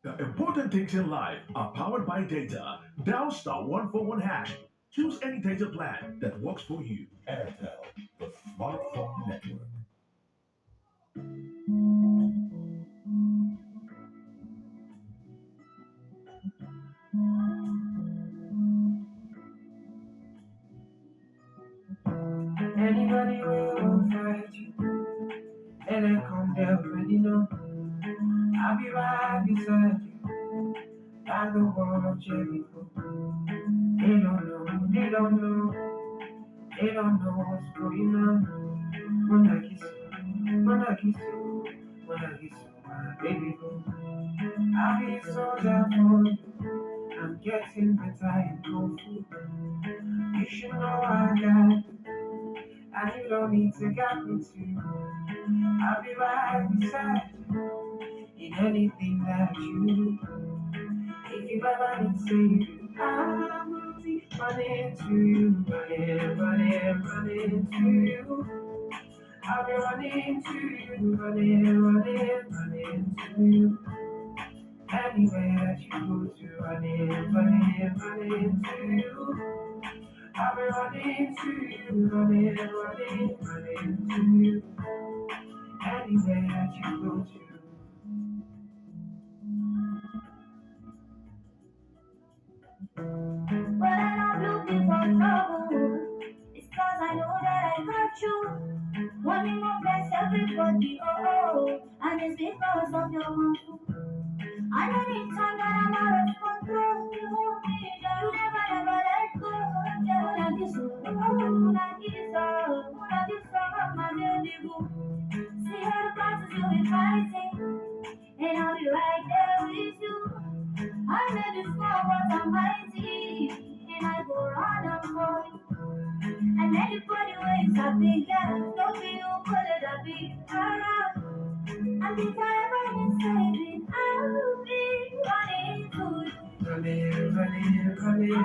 The important things in life are powered by data. Dial star 141 hash. Choose any data plan that works for you. Airtel, the smartphone network. Anybody will fight you, and then come there already know. I'll be right beside you, like the wall of Jericho. They don't know what's going on. When I kiss you, when I kiss you, when I kiss you, my baby boo. I'll be a soldier for you. I'm getting better in kung fu. You should know I got you, and you don't need to get me too. I'll be right beside you in anything that you do. If you ever need saving, I'm running to you, running to you. I'll be running to you, running to you. Anywhere that you go to, running to you. I'll be running to you, running to you. Anywhere that you go to. But I'm not looking for trouble. It's cause I know that I got you. Wanting more bless everybody, oh. And it's because of your mouth. I know the time that I'm out of control. You hold me down, you never, never let go. Yeah, when I kiss her, my baby boo. See how the process you inviting, and I'll be right there with you. I may be small, but I'm mighty, and I go run and for you. And anybody wakes up, big girl, don't be you, put it up, big around. And if I ever need saving, I will be running to you. Running to you.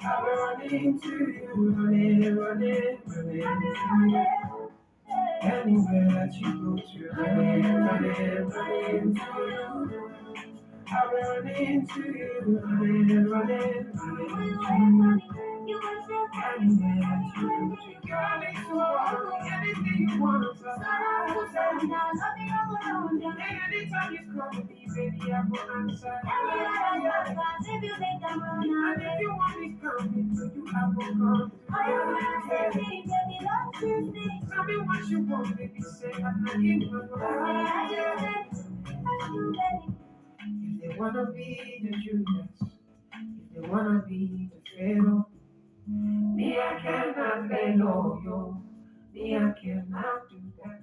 I'll be running to you, running to you. Anywhere that you go to, running to you. I'll be running to you, running to you. You will say anywhere that you go to. Girl, it's all anything you want. Anytime you call me, baby, I will answer. If you make them run and if you want me coming to you, I will come. I want to say things, baby, don't choose me. Tell me what you want, baby, say I'm not in my mind. If they wanna be the Judas, if they wanna be the Pharaoh, me I cannot lay low, yo. Me I cannot do that.